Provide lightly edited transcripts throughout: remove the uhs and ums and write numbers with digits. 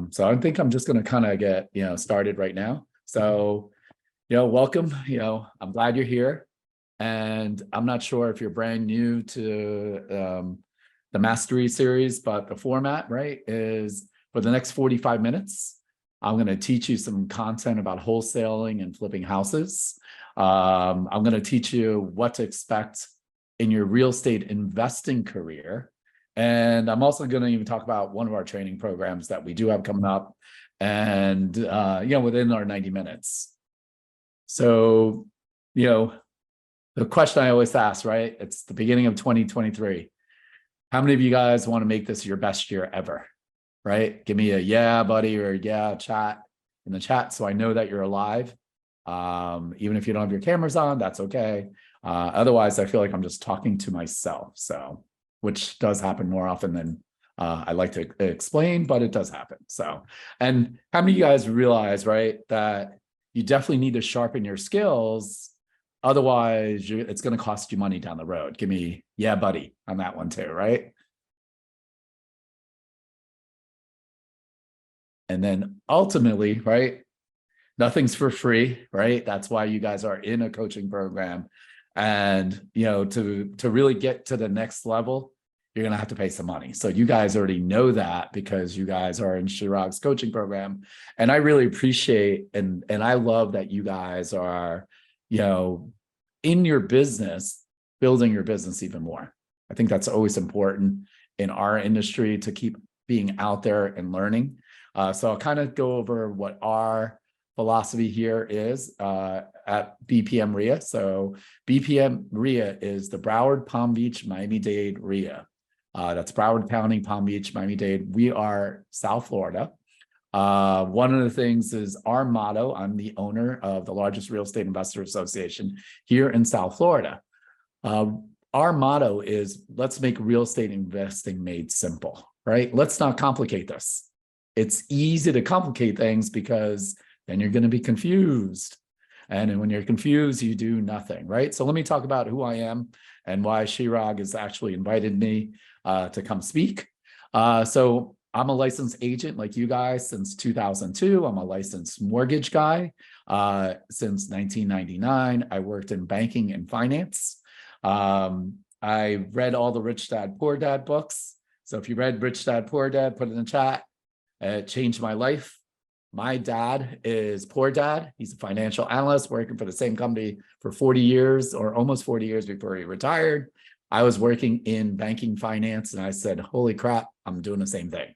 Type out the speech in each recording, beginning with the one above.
So I think I'm just going to kind of get, started right now. So, welcome, I'm glad you're here. And I'm not sure if you're brand new to the Mastery series, but the format, right, is for the next 45 minutes, I'm going to teach you some content about wholesaling and flipping houses. I'm going to teach you what to expect in your real estate investing career. And I'm also going to even talk about one of our training programs that we do have coming up and, within our 90 minutes. So, the question I always ask, right? It's the beginning of 2023. How many of you guys want to make this your best year ever, right? Give me a yeah, buddy, or yeah, chat in the chat so I know that you're alive. Even if you don't have your cameras on, that's okay. Otherwise, I feel like I'm just talking to myself. So, which does happen more often than I like to explain, but it does happen. So, and how many of you guys realize, right, that you definitely need to sharpen your skills? Otherwise, it's going to cost you money down the road. Give me, yeah, buddy, on that one too, right? And then ultimately, right, nothing's for free, right? That's why you guys are in a coaching program. And, to really get to the next level, you're going to have to pay some money. So you guys already know that because you guys are in Chirag's coaching program. And I really appreciate and I love that you guys are, in your business, building your business even more. I think that's always important in our industry to keep being out there and learning. So I'll kind of go over what our philosophy here is at BPM RIA. So BPM RIA is the Broward, Palm Beach, Miami-Dade RIA. That's Broward County, Palm Beach, Miami-Dade. We are South Florida. One of the things is our motto. I'm the owner of the largest real estate investor association here in South Florida. Our motto is let's make real estate investing made simple, right? Let's not complicate this. It's easy to complicate things because then you're going to be confused. And when you're confused, you do nothing, right? So let me talk about who I am and why Chirag has actually invited me to come speak. So I'm a licensed agent like you guys since 2002. I'm a licensed mortgage guy since 1999. I worked in banking and finance. I read all the Rich Dad, Poor Dad books. So if you read Rich Dad, Poor Dad, put it in the chat. It changed my life. My dad is Poor Dad. He's a financial analyst working for the same company for 40 years or almost 40 years before he retired. I was working in banking finance and I said, holy crap, I'm doing the same thing.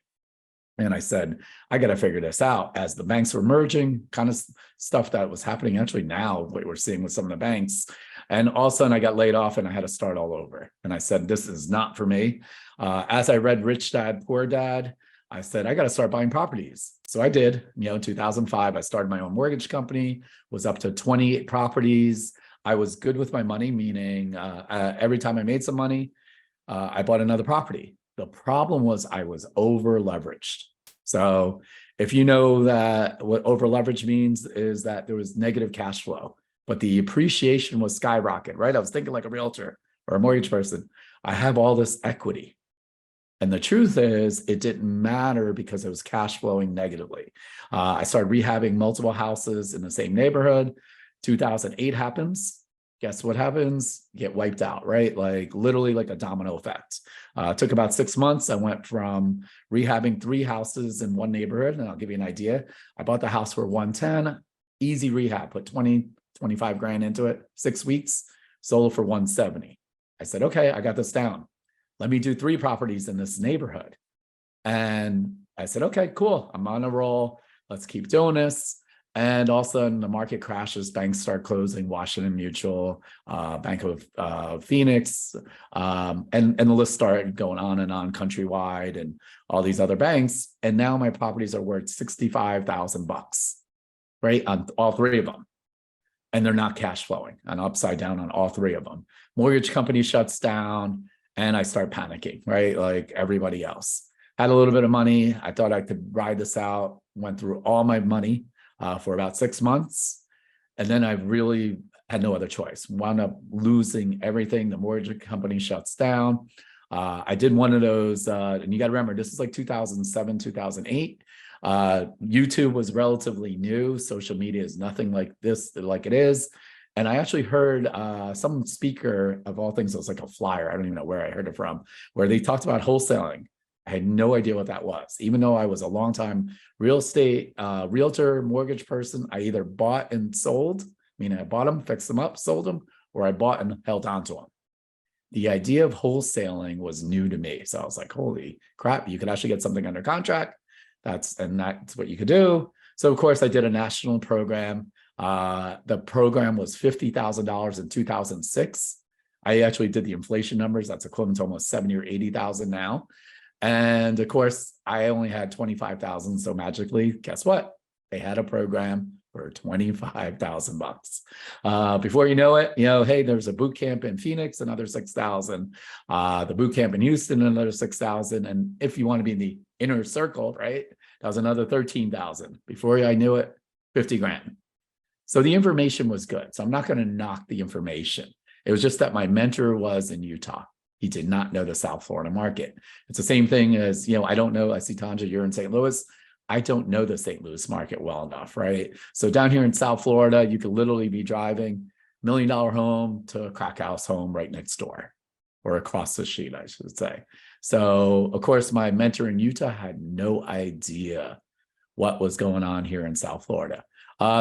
And I said, I got to figure this out as the banks were merging, kind of stuff that was happening actually now, what we're seeing with some of the banks. And all of a sudden I got laid off and I had to start all over. And I said, this is not for me. As I read Rich Dad, Poor Dad, I said, I got to start buying properties. So I did, 2005, I started my own mortgage company, was up to 28 properties. I was good with my money, meaning every time I made some money, I bought another property. The problem was I was over leveraged. So if you know that what over leverage means is that there was negative cash flow, but the appreciation was skyrocket, right? I was thinking like a realtor or a mortgage person. I have all this equity. And the truth is it didn't matter because it was cash flowing negatively. I started rehabbing multiple houses in the same neighborhood. 2008 happens. Guess what happens? You get wiped out, right? Like literally like a domino effect. It took about 6 months. I went from rehabbing 3 houses in one neighborhood, and I'll give you an idea. I bought the house for 110, easy rehab, put 20, 25 grand into it, 6 weeks, sold it for 170. I said, okay, I got this down. Let me do 3 properties in this neighborhood. And I said, okay, cool. I'm on a roll. Let's keep doing this. And all of a sudden the market crashes, banks start closing, Washington Mutual, Bank of Phoenix, and the list started going on and on countrywide and all these other banks. And now my properties are worth $65,000, right? On all 3 of them. And they're not cash flowing. I'm upside down on all 3 of them. Mortgage company shuts down and I start panicking, right? Like everybody else. Had a little bit of money. I thought I could ride this out, went through all my money for about 6 months. And then I really had no other choice. Wound up losing everything. The mortgage company shuts down. I did one of those, and you got to remember, this is like 2007, 2008. YouTube was relatively new. Social media is nothing like this, like it is. And I actually heard some speaker of all things, it was like a flyer, I don't even know where I heard it from, where they talked about wholesaling. I had no idea what that was. Even though I was a longtime real estate realtor, mortgage person, I either bought and sold, meaning I bought them, fixed them up, sold them, or I bought and held on to them. The idea of wholesaling was new to me. So I was like, holy crap, you could actually get something under contract. That's what you could do. So of course I did a national program. The program was $50,000 in 2006. I actually did the inflation numbers. That's equivalent to almost 70 or 80,000 now. And of course, I only had 25,000. So magically, guess what? They had a program for 25,000 bucks. Before you know it, hey, there's a boot camp in Phoenix, another 6,000. The boot camp in Houston, another 6,000. And if you want to be in the inner circle, right, that was another 13,000. Before I knew it, 50 grand. So the information was good. So I'm not going to knock the information. It was just that my mentor was in Utah. He did not know the South Florida market. It's the same thing as, I don't know. I see Tanja, you're in St. Louis. I don't know the St. Louis market well enough, right? So down here in South Florida, you could literally be driving $1 million home to a crack house home right next door, or across the street, I should say. So of course, my mentor in Utah had no idea what was going on here in South Florida.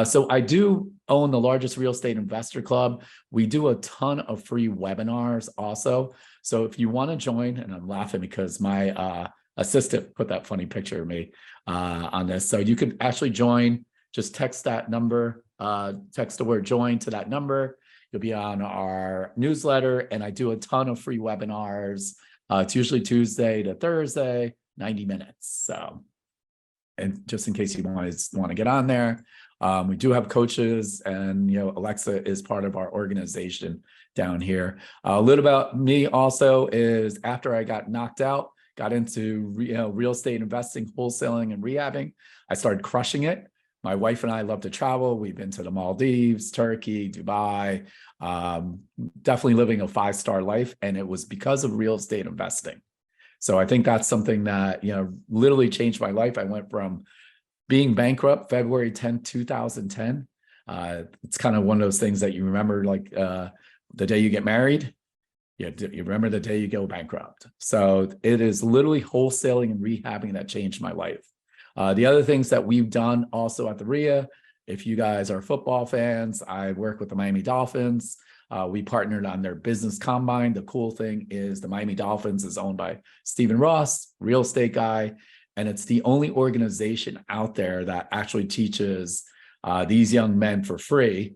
So I do own the largest real estate investor club. We do a ton of free webinars also. So if you want to join, and I'm laughing because my assistant put that funny picture of me on this. So you can actually join, just text that number, text the word join to that number. You'll be on our newsletter, and I do a ton of free webinars. It's usually Tuesday to Thursday, 90 minutes. So, and just in case you want to get on there, we do have coaches, and Alexa is part of our organization down here. A little about me also is after I got knocked out, got into real estate investing, wholesaling, and rehabbing, I started crushing it. My wife and I love to travel. We've been to the Maldives, Turkey, Dubai, definitely living a 5-star life, and it was because of real estate investing. So I think that's something that literally changed my life. I went from being bankrupt February 10th, 2010. It's kind of one of those things that you remember, like the day you get married, you remember the day you go bankrupt. So it is literally wholesaling and rehabbing that changed my life. The other things that we've done also at the RIA, if you guys are football fans, I work with the Miami Dolphins. We partnered on their business combine. The cool thing is the Miami Dolphins is owned by Stephen Ross, real estate guy. And it's the only organization out there that actually teaches these young men for free,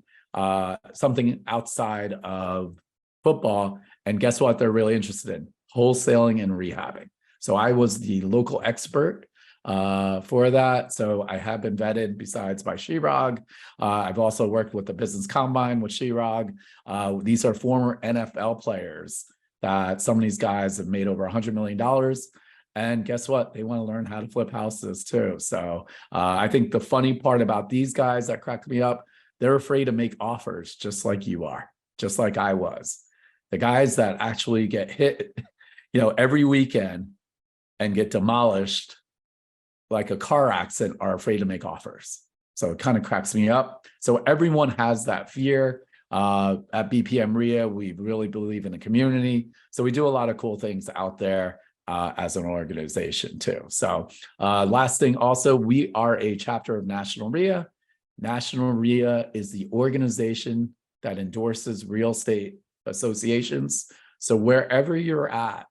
something outside of football. And guess what? They're really interested in wholesaling and rehabbing. So I was the local expert for that. So I have been vetted besides by Chirag. I've also worked with the business combine with Chirag. These are former NFL players that some of these guys have made over $100 million. And guess what? They want to learn how to flip houses too. So I think the funny part about these guys that cracked me up, they're afraid to make offers just like you are, just like I was. The guys that actually get hit, every weekend and get demolished like a car accident are afraid to make offers. So it kind of cracks me up. So everyone has that fear. At BPM RIA, we really believe in the community. So we do a lot of cool things out there as an organization too. So last thing also, we are a chapter of National RIA. National RIA is the organization that endorses real estate associations. So wherever you're at,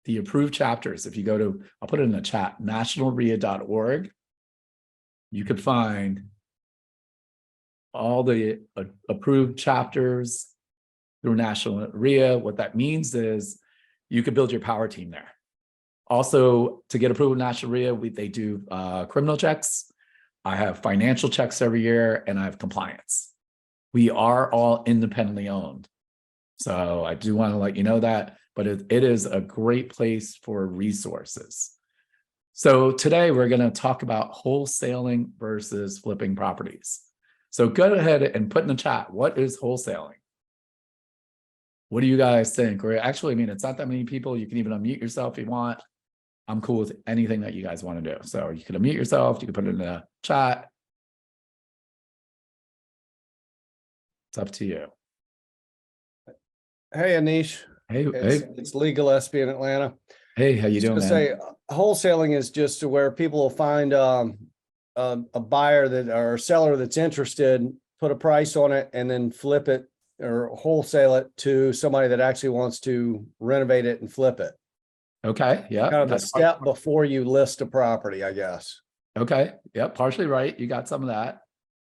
the approved chapters, if you go to, I'll put it in the chat, nationalria.org, you could find all the approved chapters through National RIA. What that means is you could build your power team there. Also, to get approved with National RIA, they do criminal checks. I have financial checks every year, and I have compliance. We are all independently owned. So I do want to let you know that, but it is a great place for resources. So today we're going to talk about wholesaling versus flipping properties. So go ahead and put in the chat, what is wholesaling? What do you guys think? Or actually, I mean, it's not that many people. You can even unmute yourself if you want. I'm cool with anything that you guys want to do. So you can unmute yourself. You can put it in the chat. It's up to you. Hey, Anish. Hey, It's Legal SB in Atlanta. hey, how you doing, man? Say wholesaling is just where people will find a buyer that or a seller that's interested, put a price on it, and then flip it or wholesale it to somebody that actually wants to renovate it and flip it. Okay, yeah. Kind of the step before you list a property, I guess. Okay, yeah, partially right. You got some of that.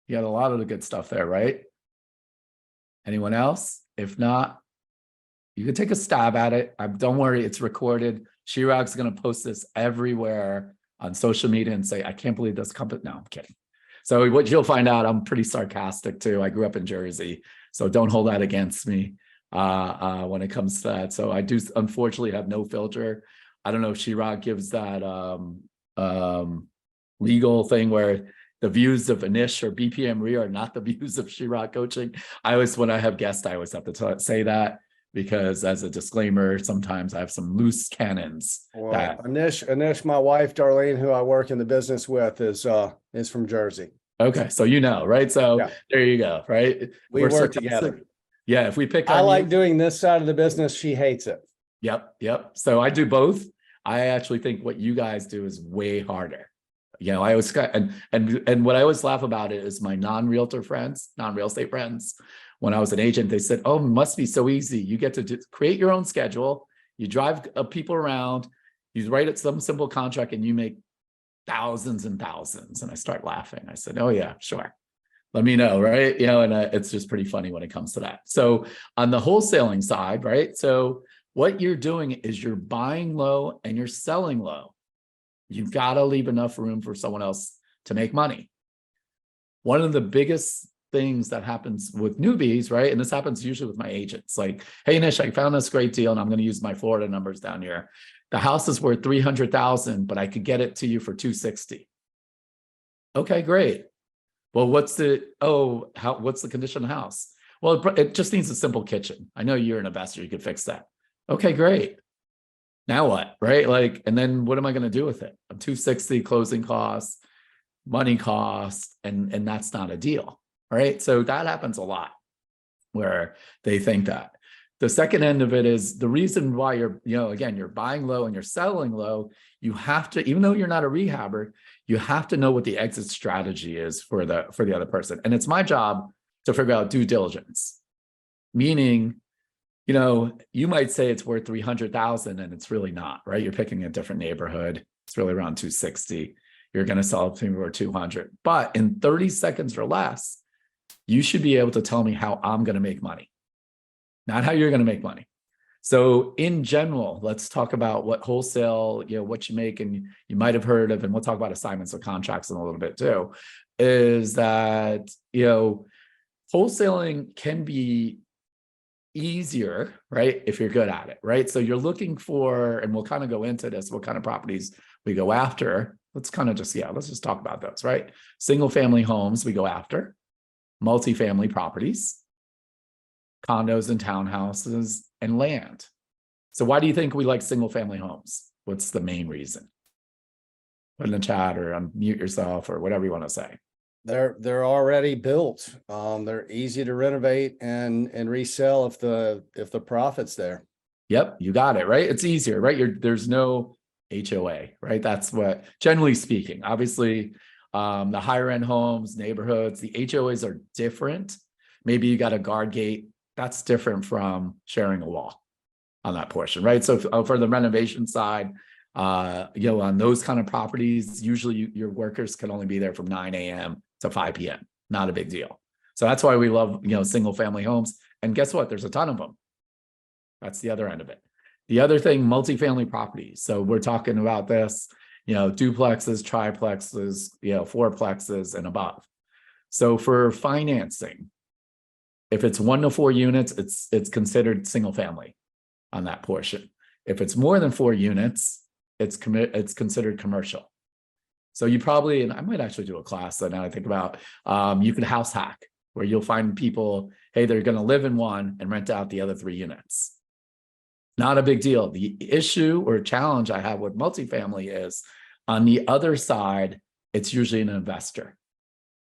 You got a lot of the good stuff there, right? Anyone else? If not, you can take a stab at it. Don't worry, it's recorded. Chirag's going to post this everywhere on social media and say, I can't believe this company. No, I'm kidding. So what you'll find out, I'm pretty sarcastic too. I grew up in Jersey, so don't hold that against me when it comes to that. So I do unfortunately have no filter. I don't know if Chirag gives that legal thing where the views of Anish or BPM Re are not the views of Chirag Coaching. I always, when I have guests, I always have to say that, because as a disclaimer, sometimes I have some loose cannons. Well, Anish, my wife, Darlene, who I work in the business with, is from Jersey. Okay, so you know, right? So yeah. There you go, right? We work together. Yeah, if we pick I like doing this side of the business, she hates it. Yep. So I do both. I actually think what you guys do is way harder. You know, I always and what I always laugh about it is my non-realtor friends, non-real estate friends. When I was an agent, they said, "Oh, it must be so easy. You get to just create your own schedule. You drive people around. You write it some simple contract, and you make thousands and thousands." And I start laughing. I said, "Oh yeah, sure. Let me know, right?" You know, and it's just pretty funny when it comes to that. So on the wholesaling side, right? So what you're doing is you're buying low and you're selling low. You've got to leave enough room for someone else to make money. One of the biggest things that happens with newbies, right? And this happens usually with my agents. Like, hey, Nish, I found this great deal, and I'm going to use my Florida numbers down here. The house is worth $300,000, but I could get it to you for $260,000. Okay, great. Well, what's the condition of the house? Well, it just needs a simple kitchen. I know you're an investor, you could fix that. Okay, great. Now what, right? Like, and then what am I going to do with it? I'm $260,000 closing costs, money costs, and that's not a deal, right? So that happens a lot where they think that. The second end of it is the reason why you're buying low and you're selling low. You have to, even though you're not a rehabber, you have to know what the exit strategy is for the other person. And it's my job to figure out due diligence, meaning, you might say it's worth $300,000 and it's really not, right? You're picking a different neighborhood. It's really around $260,000. You're going to sell it for $200,000, but in 30 seconds or less, you should be able to tell me how I'm going to make money, not how you're going to make money. So in general, let's talk about what wholesale, what you make, and you might have heard of, and we'll talk about assignments or contracts in a little bit too, is that, wholesaling can be easier, right? If you're good at it, right? So you're looking for, and we'll kind of go into this, what kind of properties we go after. Let's just talk about those, right? Single family homes we go after, multifamily properties, condos and townhouses, and land. So why do you think we like single family homes? What's the main reason? Put in the chat or unmute yourself or whatever you want to say. They're already built. They're easy to renovate and resell if the profit's there. Yep, you got it, right? It's easier, right? There's no HOA, right? That's what, generally speaking, obviously, the higher end homes, neighborhoods, the HOAs are different. Maybe you got a guard gate. That's different from sharing a wall on that portion, right? So for the renovation side, on those kind of properties, usually your workers can only be there from 9 a.m. to 5 p.m. Not a big deal. So that's why we love, single family homes. And guess what? There's a ton of them. That's the other end of it. The other thing, multifamily properties. So we're talking about this, duplexes, triplexes, fourplexes and above. So for financing, if it's 1 to 4 units, it's considered single family on that portion. If it's more than 4 units, it's considered commercial. So you probably, and I might actually do a class that now I think about, you could house hack. where you'll find people, hey, they're going to live in one and rent out the other 3 units. Not a big deal. The issue or challenge I have with multifamily is on the other side, it's usually an investor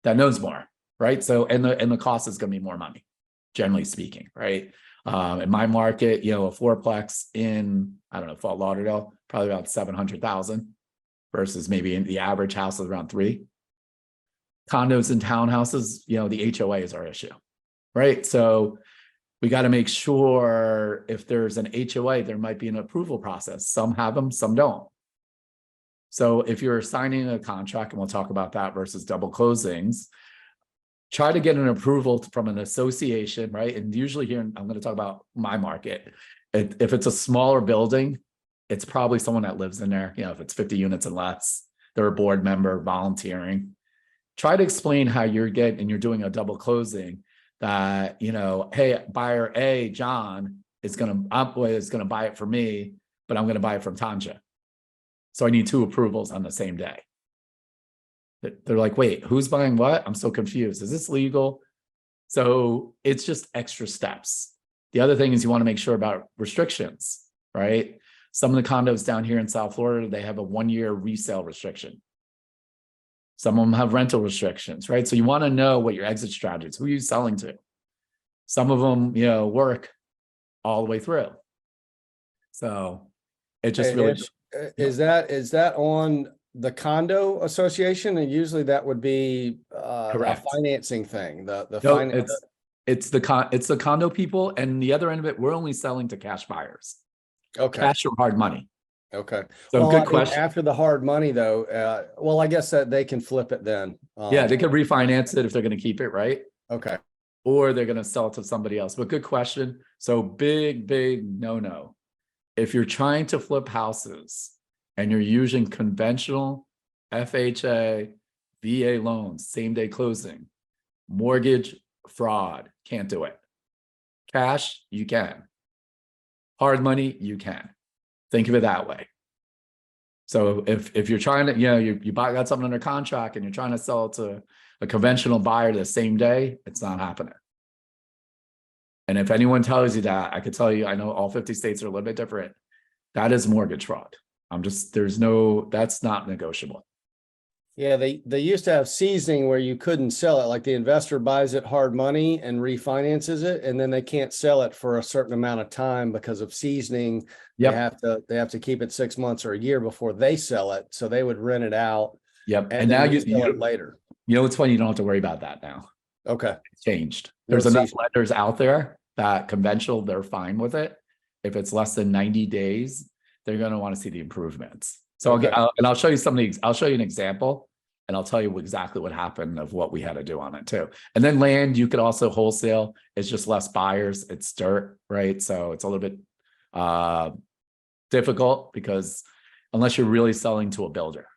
that knows more, right? So, and the cost is going to be more money, generally speaking, right? In my market, a fourplex in, I don't know, Fort Lauderdale, probably about 700,000 versus maybe in the average house is around 3. Condos and townhouses, the HOA is our issue, right? So we got to make sure if there's an HOA, there might be an approval process. Some have them, some don't. So if you're signing a contract, and we'll talk about that versus double closings, try to get an approval from an association, right? And usually here, I'm going to talk about my market. If it's a smaller building, it's probably someone that lives in there. If it's 50 units and less, they're a board member volunteering. Try to explain how you're doing a double closing that, hey, buyer A, John, is going to buy it for me, but I'm going to buy it from Tanja. So I need 2 approvals on the same day. They're like, wait, who's buying what? I'm so confused. Is this legal? So it's just extra steps. The other thing is you want to make sure about restrictions, right? Some of the condos down here in South Florida, they have a 1-year resale restriction. Some of them have rental restrictions, right? So you want to know what your exit strategy is. Who are you selling to? Some of them, work all the way through. So it just really... Is that on the condo association? And usually that would be a financing thing. It's the condo people, and the other end of it, we're only selling to cash buyers. Okay. Cash or hard money. Okay. So good question. After the hard money though, I guess that they can flip it then. Yeah, they could refinance it if they're going to keep it, right? Okay. Or they're going to sell it to somebody else. But good question. So big no. If you're trying to flip houses and you're using conventional FHA, VA loans, same day closing, mortgage fraud, can't do it. Cash, you can. Hard money, you can. Think of it that way. So if you're trying to, you got something under contract and you're trying to sell it to a conventional buyer the same day, it's not happening. And if anyone tells you that, I could tell you, I know all 50 states are a little bit different. That is mortgage fraud. That's not negotiable. Yeah, they used to have seasoning where you couldn't sell it. Like the investor buys it hard money and refinances it, and then they can't sell it for a certain amount of time because of seasoning. Yep. They have to keep it 6 months or a year before they sell it. So they would rent it out. Yep. And now you sell it later. It's funny, you don't have to worry about that now. Okay. It's changed. There's enough lenders out there that conventional, they're fine with it. If it's less than 90 days, they're going to want to see the improvements. So I'll show you something. I'll show you an example and I'll tell you exactly what happened of what we had to do on it too. And then land, you could also wholesale. It's just less buyers. It's dirt, right? So it's a little bit difficult because unless you're really selling to a builder,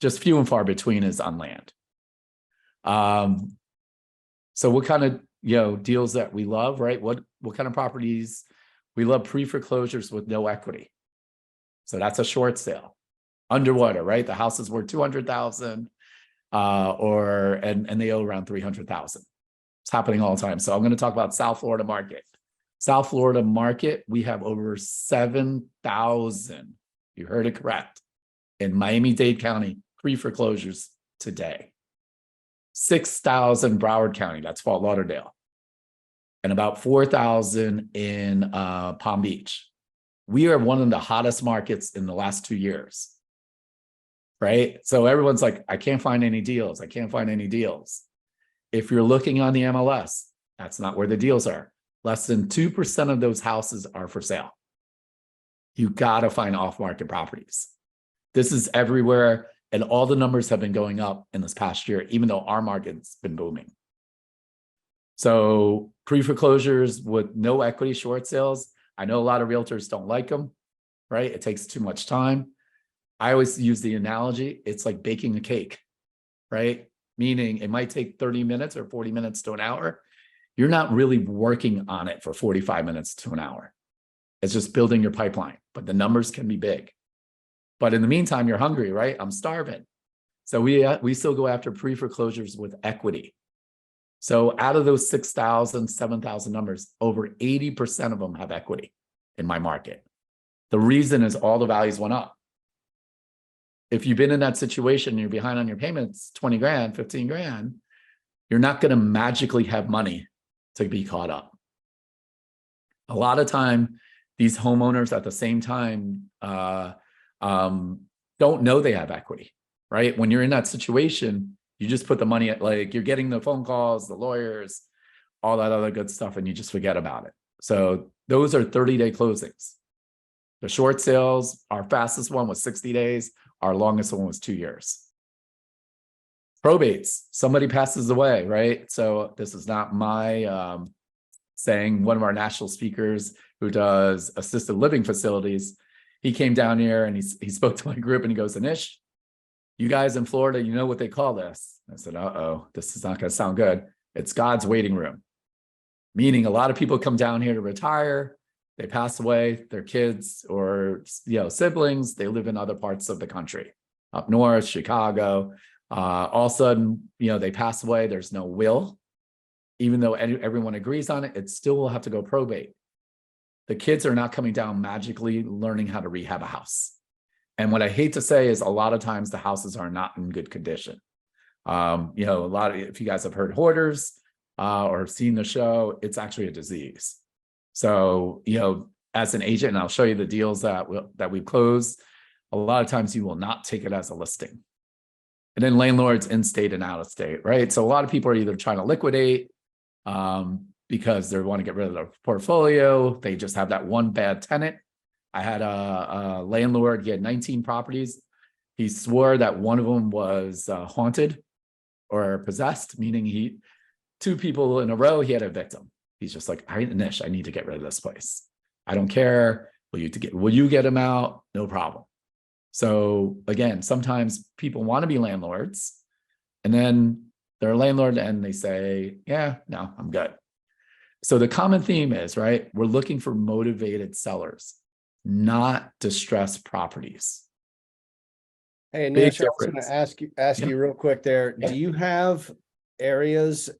just few and far between is on land. So what kind of deals that we love, right? What kind of properties we love? Pre-foreclosures with no equity. So that's a short sale. Underwater, right? The house is worth 200,000 and they owe around 300,000. It's happening all the time. So I'm going to talk about South Florida market. South Florida market, we have over 7,000. You heard it correct. In Miami-Dade County, pre-foreclosures today. 6,000 Broward County, that's Fort Lauderdale. And about 4,000 in Palm Beach. We are one of the hottest markets in the last 2 years. Right? So everyone's like, I can't find any deals. I can't find any deals. If you're looking on the MLS, that's not where the deals are. Less than 2% of those houses are for sale. You got to find off-market properties. This is everywhere. And all the numbers have been going up in this past year, even though our market's been booming. So pre-foreclosures with no equity short sales. I know a lot of realtors don't like them, right? It takes too much time. I always use the analogy, it's like baking a cake, right? Meaning it might take 30 minutes or 40 minutes to an hour. You're not really working on it for 45 minutes to an hour. It's just building your pipeline, but the numbers can be big. But in the meantime, you're hungry, right? I'm starving. So we still go after pre-foreclosures with equity. So out of those 6,000, 7,000 numbers, over 80% of them have equity in my market. The reason is all the values went up. If you've been in that situation, you're behind on your payments, 20 grand, 15 grand, you're not going to magically have money to be caught up. A lot of time, these homeowners at the same time don't know they have equity, right? When you're in that situation, you just put the money at, like, you're getting the phone calls, the lawyers, all that other good stuff, and you just forget about it. So those are 30-day closings. The short sales, our fastest one was 60 days. Our longest one was 2 years. Probates, somebody passes away, right? So this is not my saying. One of our national speakers who does assisted living facilities, he came down here and he spoke to my group and he goes, Anish, you guys in Florida, you know what they call this? I said, uh-oh, this is not going to sound good. It's God's waiting room. Meaning a lot of people come down here to retire, they pass away, their kids or siblings, they live in other parts of the country, up north, Chicago. All of a sudden, they pass away, there's no will. Even though everyone agrees on it, it still will have to go probate. The kids are not coming down magically learning how to rehab a house. And what I hate to say is a lot of times the houses are not in good condition. A lot of, if you guys have heard hoarders or seen the show, it's actually a disease. So, as an agent, and I'll show you the deals that we've closed, a lot of times you will not take it as a listing. And then landlords in state and out of state, right? So a lot of people are either trying to liquidate because they want to get rid of their portfolio. They just have that one bad tenant. I had a landlord, he had 19 properties. He swore that one of them was haunted or possessed, meaning 2 people in a row, he had a victim. He's just like, Nish, I need to get rid of this place. I don't care. Will you get him out? No problem. So again, sometimes people want to be landlords and then they're a landlord and they say, yeah, no, I'm good. So the common theme is, right, we're looking for motivated sellers, not distressed properties. Hey, Nish, I was going to ask you real quick there. Yeah. Do you have areas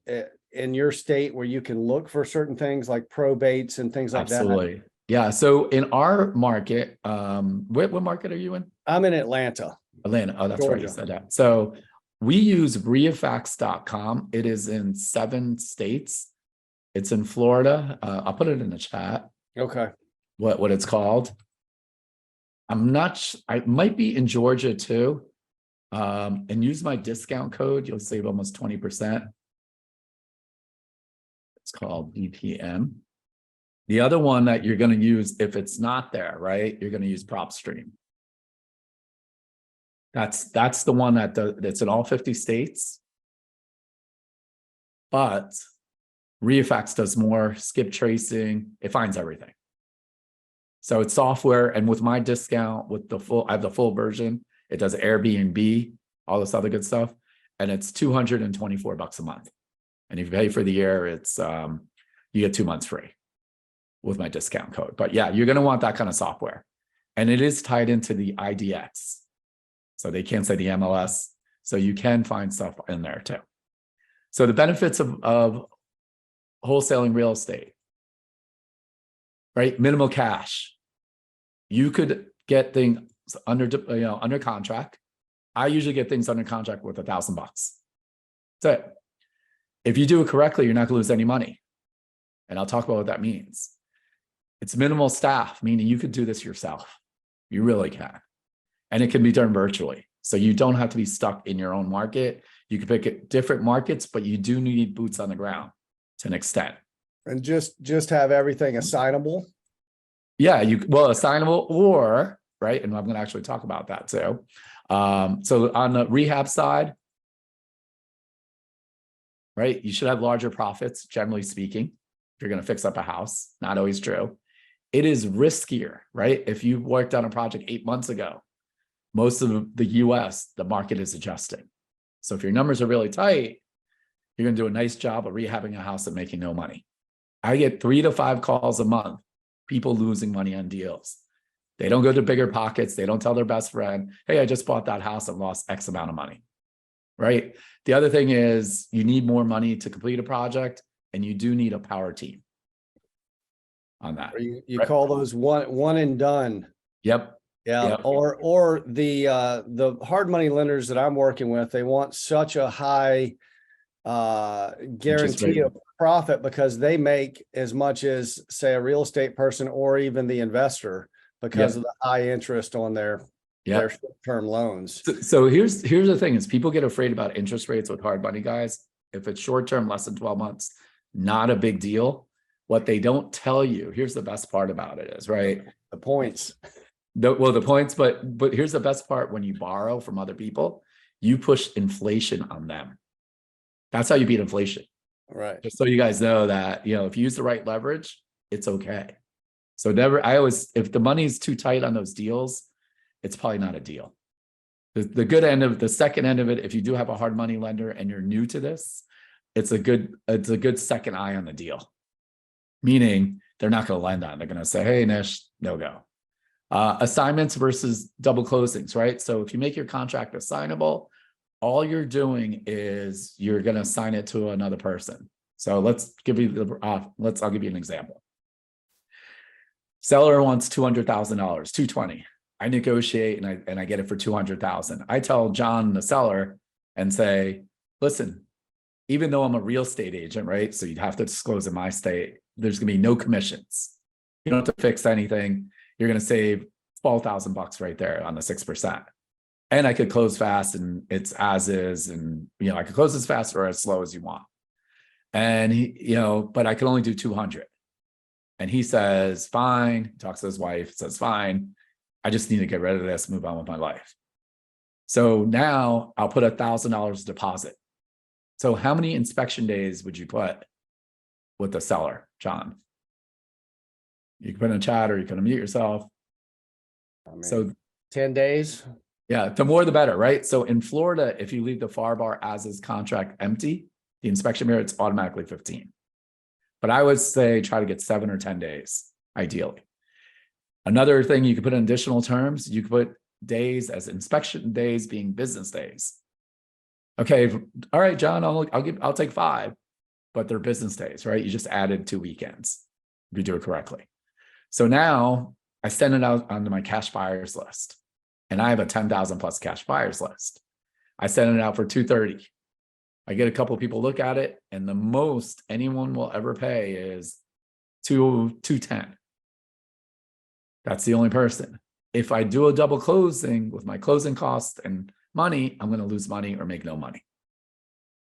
in your state where you can look for certain things like probates and things like Absolutely. Yeah. So in our market, what market are you in? I'm in Atlanta. Atlanta. Oh, that's Georgia. right. You said that. So we use reafax.com. It is in 7 states. It's in Florida. I'll put it in the chat. Okay. What it's called. I'm not, I might be in Georgia too. And use my discount code. You'll save almost 20%. It's called BPM. The other one that you're going to use, if it's not there, right, you're going to use PropStream. That's the one that's in all 50 states. But Reafax does more skip tracing. It finds everything. So it's software, and with my discount, with the full, I have the full version. It does Airbnb, all this other good stuff, and it's $224 a month. And if you pay for the year, it's you get 2 months free with my discount code. But yeah, you're going to want that kind of software, and it is tied into the IDX, so they can't say the MLS. So you can find stuff in there too. So the benefits of wholesaling real estate, right? Minimal cash. You could get things under contract. I usually get things under contract worth $1,000. That's it. If you do it correctly, you're not going to lose any money. And I'll talk about what that means. It's minimal staff, meaning you could do this yourself. You really can. And it can be done virtually. So you don't have to be stuck in your own market. You can pick different markets, but you do need boots on the ground to an extent. And just have everything assignable. Yeah, assignable or, right, and I'm going to actually talk about that too. So on the rehab side, right, you should have larger profits, generally speaking, if you're going to fix up a house. Not always true. It is riskier, right? If you worked on a project 8 months ago, most of the US, the market is adjusting. So if your numbers are really tight, you're going to do a nice job of rehabbing a house and making no money. I get 3 to 5 calls a month, people losing money on deals. They don't go to bigger pockets. They don't tell their best friend, hey, I just bought that house and lost X amount of money. right? The other thing is you need more money to complete a project, and you do need a power team on that. Or you Right. call those one and done. Yep. Yeah. Yep. Or the hard money lenders that I'm working with, they want such a high guarantee of profit because they make as much as, say, a real estate person or even the investor because of the high interest on their short-term loans. So here's the thing is people get afraid about interest rates with hard money guys. If it's short-term, less than 12 months, not a big deal. What they don't tell you, here's the best part about it is, right? The points. The points, but here's the best part: when you borrow from other people, you push inflation on them. That's how you beat inflation. Right. Just so you guys know that, if you use the right leverage, it's okay. So if the money's too tight on those deals, it's probably not a deal. The second end of it, if you do have a hard money lender and you're new to this, it's a good second eye on the deal. Meaning they're not going to lend on it. They're going to say, hey, Nish, no go. Assignments versus double closings, right? So if you make your contract assignable, all you're doing is you're going to assign it to another person. So I'll give you an example. Seller wants $200,000, $220,000. I negotiate and I get it for $200,000. I tell John, the seller, and say, listen, even though I'm a real estate agent, right? So you'd have to disclose in my state, there's going to be no commissions. You don't have to fix anything. You're going to save $12,000 right there on the 6%. And I could close fast and it's as is. And, I could close as fast or as slow as you want. And he, but I can only do 200. And he says, fine. He talks to his wife, says, fine. I just need to get rid of this, move on with my life. So now I'll put $1,000 deposit. So how many inspection days would you put with the seller, John? You can put in a chat or you can unmute yourself. So 10 days. Yeah, the more the better, right? So in Florida, if you leave the FAR bar as is contract empty, the inspection period, it's automatically 15. But I would say try to get 7 or 10 days, ideally. Another thing you could put in additional terms, you could put days as inspection days being business days. Okay, all right, John, I'll take 5, but they're business days, right? You just added 2 weekends if you do it correctly. So now I send it out onto my cash buyers list. And I have a 10,000 plus cash buyers list. I send it out for 230. I get a couple of people look at it, and the most anyone will ever pay is 210. That's the only person. If I do a double closing with my closing costs and money, I'm going to lose money or make no money.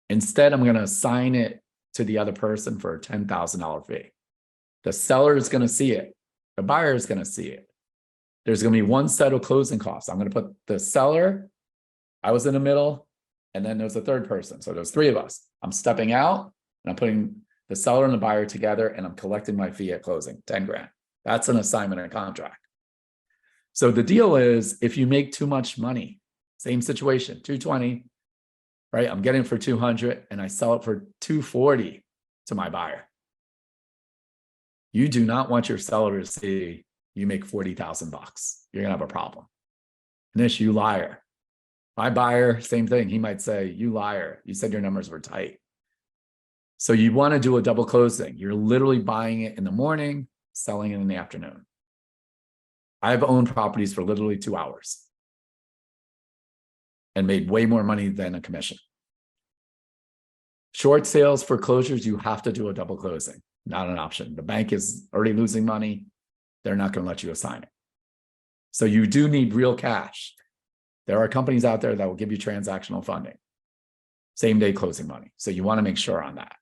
Instead, I'm going to assign it to the other person for a $10,000 fee. The seller is going to see it. The buyer is going to see it. There's going to be one set of closing costs. I'm going to put the seller, I was in the middle, and then there's a third person. So there's 3 of us. I'm stepping out and I'm putting the seller and the buyer together and I'm collecting my fee at closing, 10 grand. That's an assignment and contract. So the deal is if you make too much money, same situation, 220, right? I'm getting it for 200 and I sell it for 240 to my buyer. You do not want your seller to see you make $40,000. You're going to have a problem. Nish, you liar. My buyer, same thing. He might say, you liar. You said your numbers were tight. So you want to do a double closing. You're literally buying it in the morning, selling it in the afternoon. I've owned properties for literally 2 hours and made way more money than a commission. Short sales for closures, you have to do a double closing. Not an option. The bank is already losing money. They're not going to let you assign it. So you do need real cash. There are companies out there that will give you transactional funding, same day closing money. So you want to make sure on that.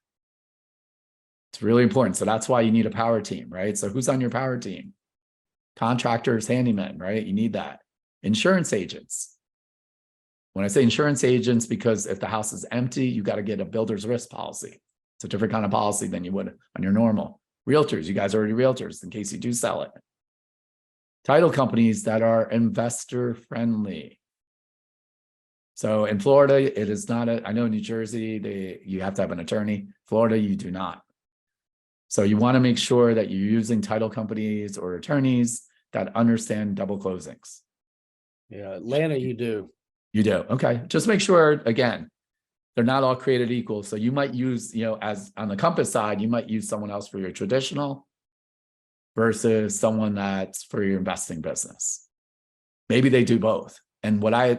It's really important. So that's why you need a power team, right? So who's on your power team? Contractors, handymen, right? You need that. Insurance agents. When I say insurance agents, because if the house is empty, you got to get a builder's risk policy. It's a different kind of policy than you would on your normal. Realtors, you guys are already realtors in case you do sell it. Title companies that are investor friendly. So in Florida, it is not I know in New Jersey, you have to have an attorney. Florida, you do not. So you want to make sure that you're using title companies or attorneys that understand double closings. Yeah, Atlanta, you do. You do. Okay. Just make sure, again, They're not all created equal. So you might use, as on the Compass side, you might use someone else for your traditional versus someone that's for your investing business. Maybe they do both. And what I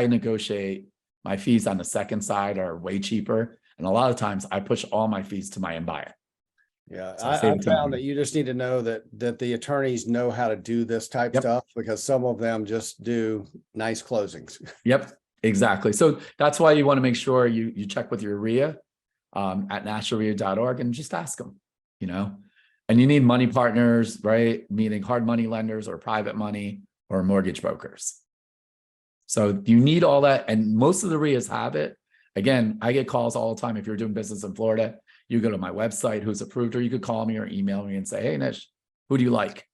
negotiate, my fees on the second side are way cheaper. And a lot of times I push all my fees to my end buyer. Yeah, So I save a ton of found that money. you just need to know that the attorneys know how to do this type Yep. stuff, because some of them just do nice closings. Yep, exactly. So that's why you want to make sure you check with your RIA at nationalria.org and just ask them, and you need money partners, right? Meaning hard money lenders or private money or mortgage brokers. So you need all that. And most of the RIAs have it. Again, I get calls all the time. If you're doing business in Florida, you go to my website, who's approved, or you could call me or email me and say, hey, Nish, who do you like?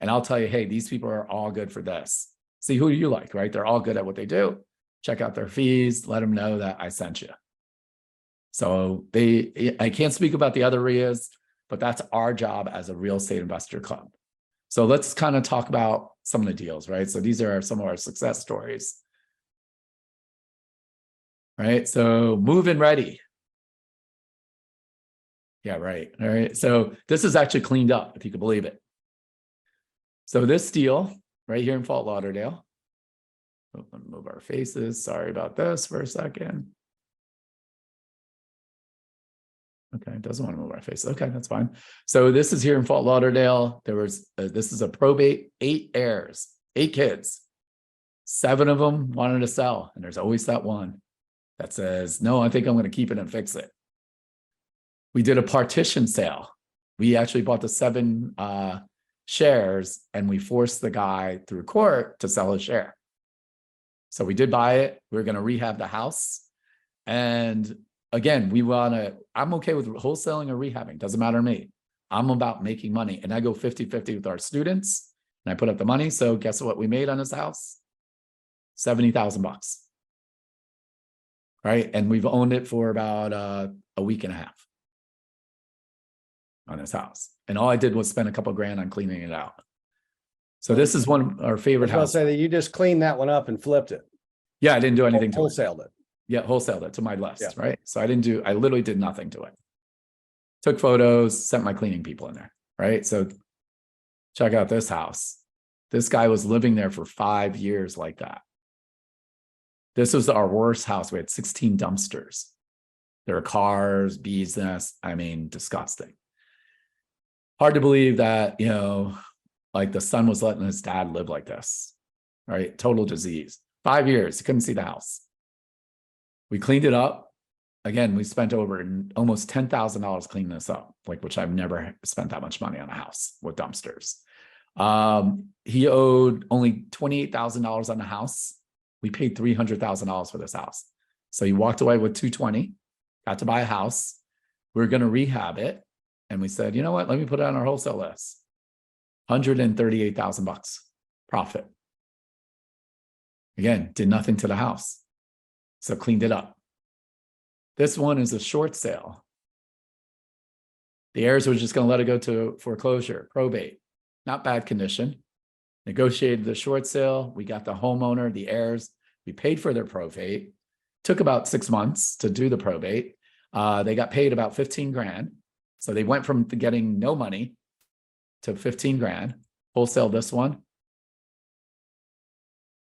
And I'll tell you, hey, these people are all good for this. See, who do you like, right? They're all good at what they do. Check out their fees. Let them know that I sent you. So I can't speak about the other RIAs, but that's our job as a real estate investor club. So let's kind of talk about some of the deals, right? So these are some of our success stories, right? So move-in ready. Yeah, right. All right. So this is actually cleaned up, if you can believe it. So this deal right here in Fort Lauderdale. Oh, let me move our faces. Sorry about this for a second. Okay, it doesn't want to move our face. Okay, that's fine. So this is here in Fort Lauderdale. This is a probate, 8 heirs, 8 kids. 7 of them wanted to sell. And there's always that one that says, no, I think I'm going to keep it and fix it. We did a partition sale. We actually bought the 7 shares and we forced the guy through court to sell his share. So we did buy it. We we're going to rehab the house. And again, I'm okay with wholesaling or rehabbing. Doesn't matter to me. I'm about making money. And I go 50-50 with our students and I put up the money. So guess what we made on this house? $70,000. Right. And we've owned it for about a week and a half on this house. And all I did was spend a couple grand on cleaning it out. So this is one of our favorite houses. Say that you just cleaned that one up and flipped it. Yeah, I didn't do anything to it. Wholesaled it. Yeah, wholesaled it to my list, right? So I literally did nothing to it. Took photos, sent my cleaning people in there, right? So check out this house. This guy was living there for 5 years like that. This was our worst house. We had 16 dumpsters. There were cars, bees nests. I mean, disgusting. Hard to believe that, like the son was letting his dad live like this, right? Total disease. 5 years, he couldn't see the house. We cleaned it up. Again, we spent over almost $10,000 cleaning this up, which I've never spent that much money on a house with dumpsters. He owed only $28,000 on the house. We paid $300,000 for this house. So he walked away with $220,000, got to buy a house. We were going to rehab it. And we said, you know what? Let me put it on our wholesale list. $138,000 profit. Again, did nothing to the house. So cleaned it up. This one is a short sale. The heirs were just going to let it go to foreclosure, probate. Not bad condition. Negotiated the short sale. We got the homeowner, the heirs. We paid for their probate. Took about 6 months to do the probate. They got paid about 15 grand. So they went from getting no money to 15 grand. Wholesale this one.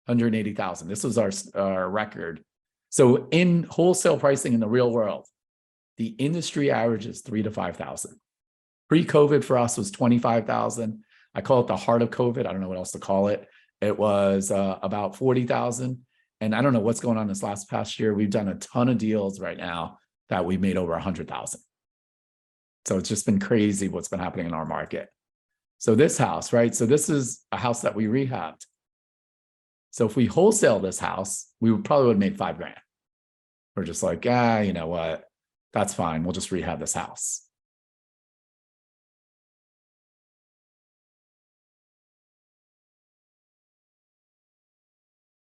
180,000. This was our record. So in wholesale pricing in the real world, the industry average is 3,000 to 5,000. Pre-COVID for us was 25,000. I call it the heart of COVID. I don't know what else to call it. It was about 40,000. And I don't know what's going on this past year. We've done a ton of deals right now that we made over 100,000. So it's just been crazy what's been happening in our market. So this house, right? So this is a house that we rehabbed. So if we wholesale this house, we would have made 5 grand. We're just like, you know what? That's fine. We'll just rehab this house.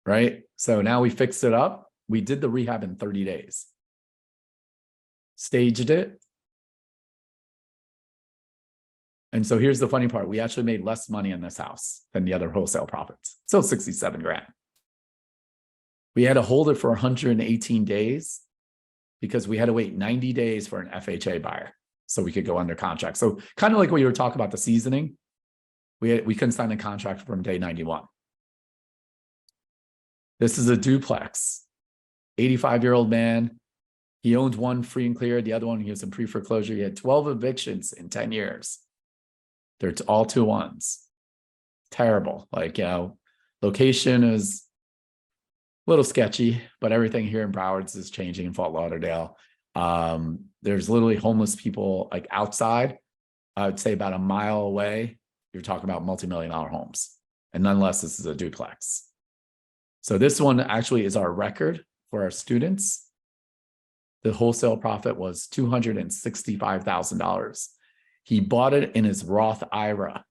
Right? So now we fixed it up. We did the rehab in 30 days. Staged it. And so here's the funny part. We actually made less money in this house than the other wholesale profits. Still 67 grand. We had to hold it for 118 days. because we had to wait 90 days for an FHA buyer so we could go under contract. So kind of like what you were talking about, the seasoning, we couldn't sign a contract from day 91. This is a duplex, 85-year-old man. He owned one free and clear. The other one, he was in pre-foreclosure. He had 12 evictions in 10 years. They're all 2-1s. Terrible. Like, location is a little sketchy, but everything here in Broward's is changing in Fort Lauderdale. There's literally homeless people like outside. I would say about a mile away. You're talking about multi-million-dollar homes, and nonetheless, this is a duplex. So this one actually is our record for our students. The wholesale profit was $265,000. He bought it in his Roth IRA.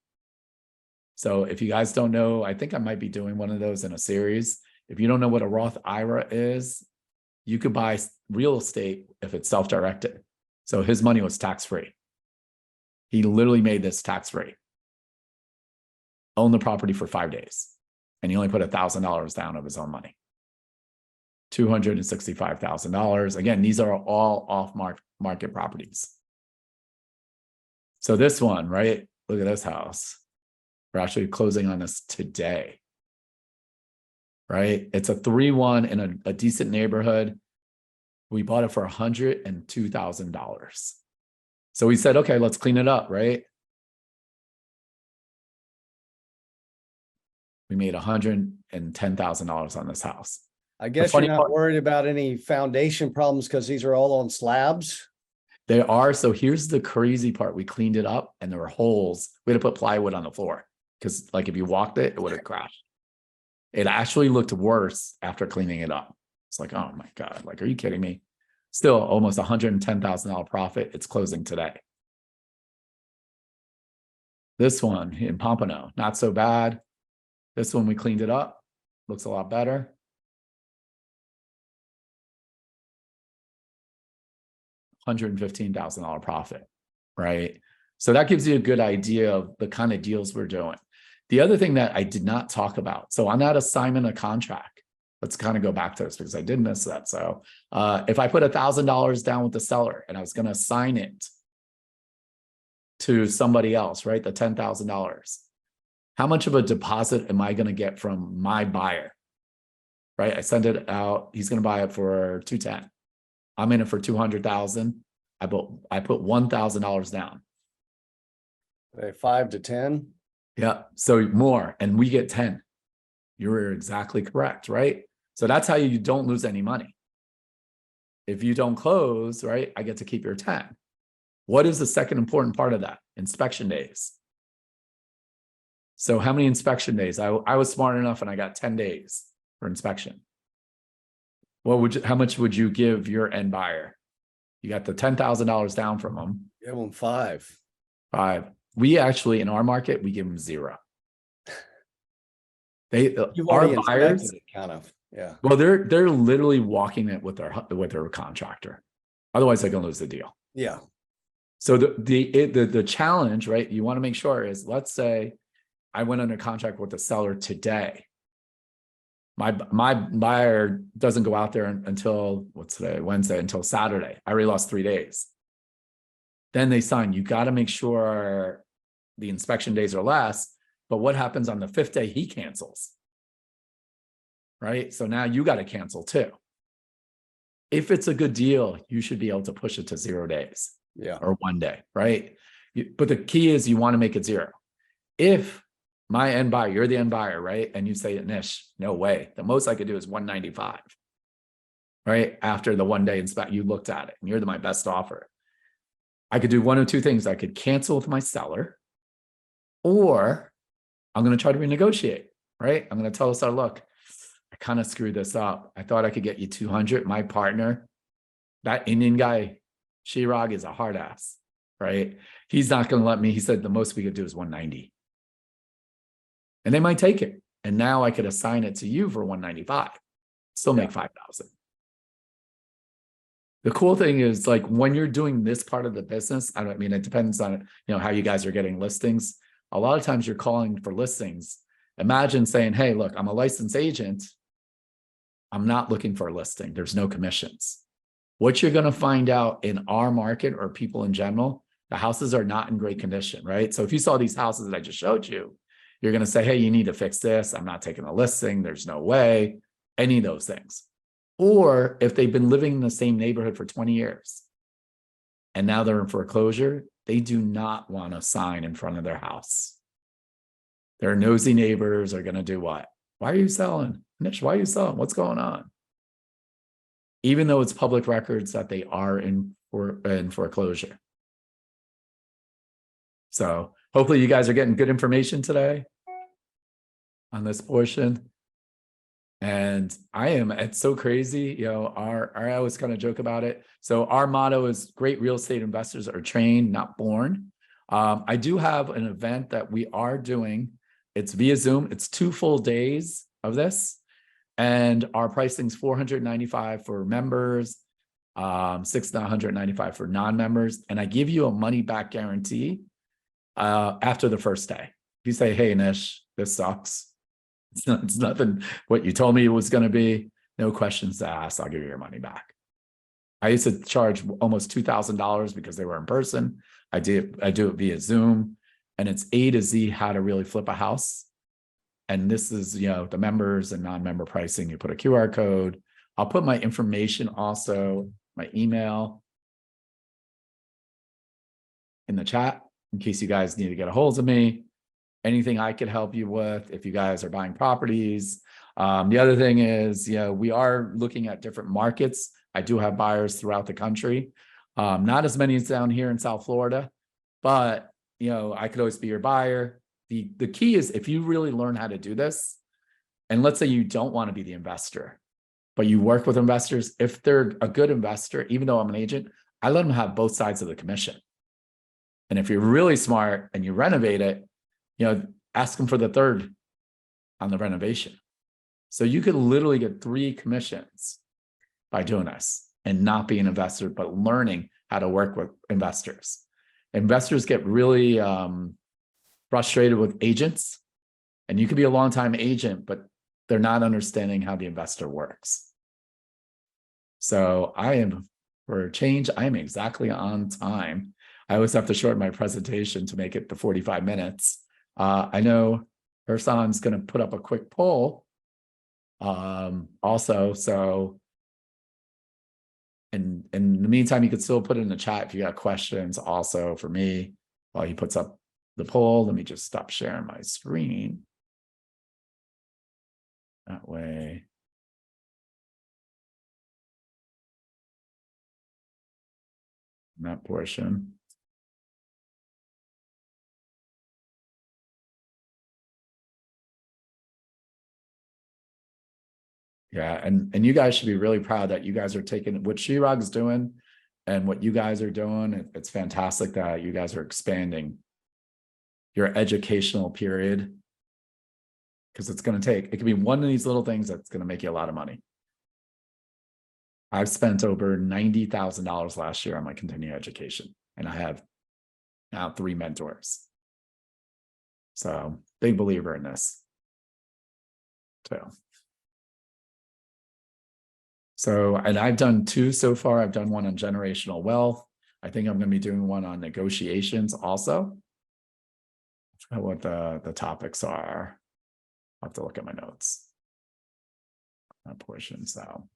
So if you guys don't know, I think I might be doing one of those in a series. If you don't know what a Roth IRA is, you could buy real estate if it's self-directed. So his money was tax-free. He literally made this tax-free. Owned the property for 5 days. And he only put $1,000 down of his own money. $265,000. Again, these are all off-market properties. So this one, right? Look at this house. We're actually closing on this today. Right? It's a 3-1 in a decent neighborhood. We bought it for $102,000. So we said, okay, let's clean it up, right? We made $110,000 on this house. I guess you're not worried about any foundation problems because these are all on slabs. They are. So here's the crazy part. We cleaned it up and there were holes. We had to put plywood on the floor because like if you walked it, it would have crashed. It actually looked worse after cleaning it up. It's like, oh my God, like, are you kidding me? Still almost $110,000 profit. It's closing today. This one in Pompano, not so bad. This one, we cleaned it up. Looks a lot better. $115,000 profit, right? So that gives you a good idea of the kind of deals we're doing. The other thing that I did not talk about, so on that assignment of contract, let's kind of go back to this because I did miss that. So if I put $1,000 down with the seller and I was going to assign it to somebody else, right? The $10,000. How much of a deposit am I going to get from my buyer? Right? I send it out. He's going to buy it for $210,000. I'm in it for $200,000. I put $1,000 down. 5 to 10. Yeah. So more, and we get 10. You're exactly correct, right? So that's how you don't lose any money. If you don't close, right, I get to keep your 10. What is the second important part of that? Inspection days. So how many inspection days? I was smart enough and I got 10 days for inspection. How much would you give your end buyer? You got the $10,000 down from them. Give them 5. 5. We actually, in our market, we give them 0. Our buyers kind of, yeah. Well, they're literally walking it with their contractor. Otherwise, they're gonna lose the deal. Yeah. So the challenge, right? You want to make sure is, let's say I went under contract with the seller today. My buyer doesn't go out there until what's today, Wednesday, until Saturday. I already lost 3 days. Then they sign. You got to make sure the inspection days are less. But what happens on the 5th day? He cancels. Right? So now you got to cancel too. If it's a good deal, you should be able to push it to 0 days. Yeah. Or 1 day, right? But the key is you want to make it 0. If my end buyer, you're the end buyer, right? And you say, Nish, no way. The most I could do is 195. Right? After the 1 day inspect, you looked at it and you're my best offer. I could do one of 2 things. I could cancel with my seller, or I'm going to try to renegotiate, right? I'm going to tell the seller, look, I kind of screwed this up. I thought I could get you 200. My partner, that Indian guy, Chirag, is a hard ass, right? He's not going to let me. He said the most we could do is 190. And they might take it. And now I could assign it to you for 195. Still make 5,000. The cool thing is, like, when you're doing this part of the business, I mean, it depends on, how you guys are getting listings. A lot of times you're calling for listings. Imagine saying, hey, look, I'm a licensed agent. I'm not looking for a listing. There's no commissions. What you're going to find out in our market, or people in general, the houses are not in great condition, right? So if you saw these houses that I just showed you, you're going to say, hey, you need to fix this. I'm not taking a listing. There's no way, any of those things. Or if they've been living in the same neighborhood for 20 years and now they're in foreclosure, they do not want a sign in front of their house. Their nosy neighbors are going to do what? Why are you selling? Nish, why are you selling? What's going on? Even though it's public records that they are in foreclosure. So hopefully you guys are getting good information today on this portion. And it's so crazy. You know, I always kind of joke about it. So our motto is great real estate investors are trained, not born. I do have an event that we are doing. It's via Zoom. It's 2 full days of this. And our pricing is $495 for members, $695 for non-members. And I give you a money back guarantee after the first day. If you say, hey, Nish, this sucks. It's nothing what you told me it was going to be. No questions asked. I'll give you your money back. I used to charge almost $2,000 because they were in person. I do it via Zoom, and it's A to Z how to really flip a house. And this is, you know, the members and non-member pricing. You put a QR code. I'll put my information also, my email in the chat in case you guys need to get a hold of me. Anything I could help you with if you guys are buying properties. The other thing is, you know, we are looking at different markets. I do have buyers throughout the country. Not as many as down here in South Florida, but, you know, I could always be your buyer. The key is if you really learn how to do this, and let's say you don't want to be the investor, but you work with investors, if they're a good investor, even though I'm an agent, I let them have both sides of the commission. And if you're really smart and you renovate it, you know, ask them for the third on the renovation. So you could literally get 3 commissions by doing this and not be an investor, but learning how to work with investors. Investors get really frustrated with agents, and you could be a long-time agent, but they're not understanding how the investor works. So for a change, I am exactly on time. I always have to shorten my presentation to make it to 45 minutes. I know Ersan's going to put up a quick poll also. So, and in the meantime, you could still put it in the chat if you got questions also for me while he puts up the poll. Let me just stop sharing my screen. That way. That portion. Yeah, and you guys should be really proud that you guys are taking what Chirag's doing and what you guys are doing. It's fantastic that you guys are expanding your educational period, because it's going to take, it could be one of these little things that's going to make you a lot of money. I've spent over $90,000 last year on my continuing education, and I have now 3 mentors. So big believer in this too. So, and I've done 2 so far. I've done one on generational wealth. I think I'm going to be doing one on negotiations also. I forgot what the topics are. I'll have to look at my notes. That portion, so.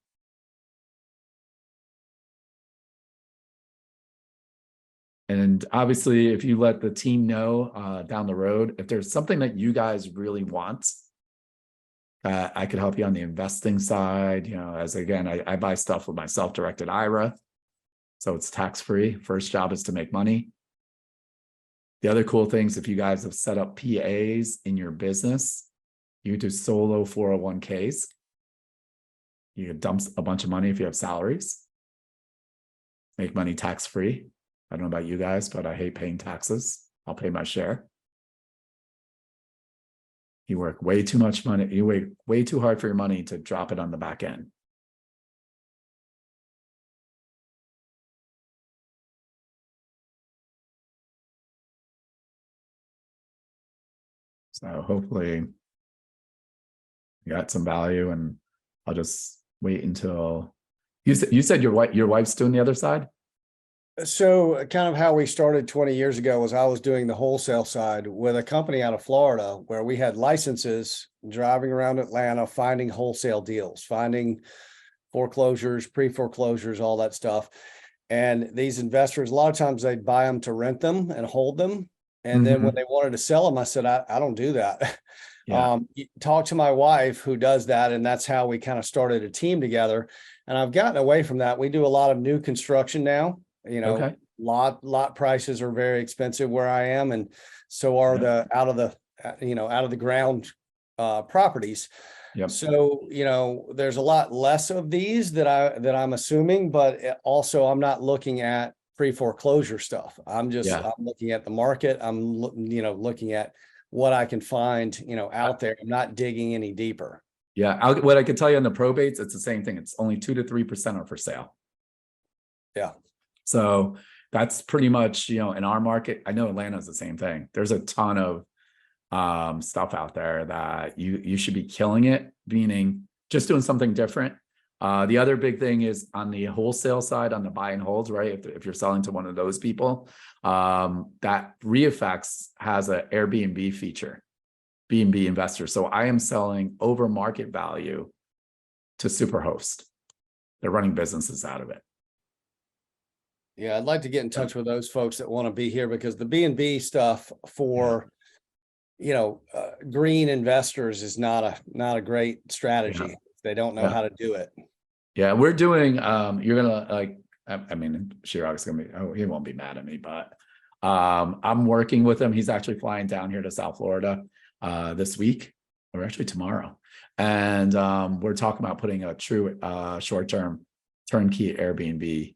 And obviously, if you let the team know down the road, if there's something that you guys really want, I could help you on the investing side. You know, as again, I buy stuff with my self-directed IRA, so it's tax-free. First job is to make money. The other cool things, if you guys have set up PAs in your business, you do solo 401ks. You can dump a bunch of money if you have salaries. Make money tax-free. I don't know about you guys, but I hate paying taxes. I'll pay my share. You work way too much money. You work way too hard for your money to drop it on the back end. So hopefully you got some value, and I'll just wait until You said your wife's doing the other side? So kind of how we started 20 years ago was I was doing the wholesale side with a company out of Florida where we had licenses driving around Atlanta, finding wholesale deals, finding foreclosures, pre-foreclosures, all that stuff. And these investors, a lot of times they'd buy them to rent them and hold them. And then when Mhm. they wanted to sell them, I said, I don't do that. Yeah. Talk to my wife who does that. And that's how we kind of started a team together. And I've gotten away from that. We do a lot of new construction now. Okay. Lot prices are very expensive where I am. And so are Yep. the out of the ground properties. Yep. So, there's a lot less of these that I'm assuming, but also I'm not looking at pre-foreclosure stuff. I'm Yeah. looking at the market. Looking at what I can find, out there. I'm not digging any deeper. Yeah. What I can tell you on the probates, it's the same thing. It's only 2 to 3% are for sale. Yeah. So that's pretty much, in our market. I know Atlanta's the same thing. There's a ton of stuff out there that you should be killing it, meaning just doing something different. The other big thing is on the wholesale side, on the buy and holds, right? If you're selling to one of those people, that ReFX has an Airbnb feature, B&B investors. So I am selling over market value to Superhost. They're running businesses out of it. Yeah, I'd like to get in touch with those folks that want to be here because the B&B stuff for, green investors is not a great strategy. Yeah. They don't know Yeah. how to do it. Yeah, we're doing, you're gonna like, I mean, Chirag's gonna be, he won't be mad at me, but I'm working with him. He's actually flying down here to South Florida this week, or actually tomorrow. And we're talking about putting a true short-term turnkey Airbnb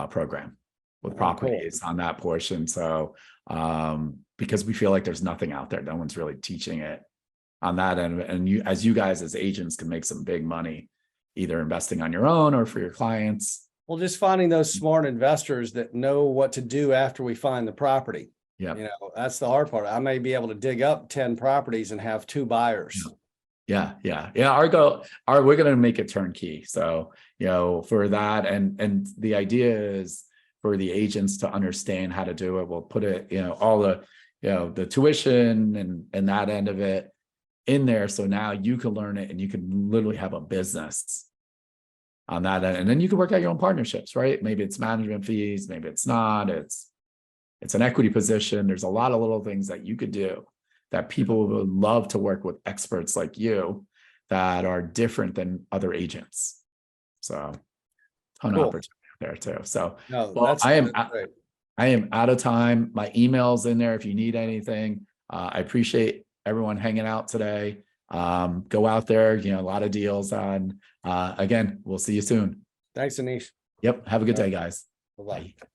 program with properties on that portion. So because we feel like there's nothing out there, no one's really teaching it on that end. And you guys as agents can make some big money, either investing on your own or for your clients. Well, just finding those smart investors that know what to do after we find the property. Yeah. That's the hard part. I may be able to dig up 10 properties and have 2 buyers. Yeah. Our goal, we're going to make it turnkey. So, for that, and the idea is for the agents to understand how to do it. We'll put it, all the, the tuition and that end of it in there. So now you can learn it and you can literally have a business on that end. And then you can work out your own partnerships, right? Maybe it's management fees, maybe it's not, it's an equity position. There's a lot of little things that you could do that people would love to work with experts like you that are different than other agents. So ton of opportunity there too. So I am out of time. My email's in there if you need anything. I appreciate everyone hanging out today. Go out there, a lot of deals on. Again, we'll see you soon. Thanks, Anish. Yep. Have a good day, guys. Bye-bye. Bye.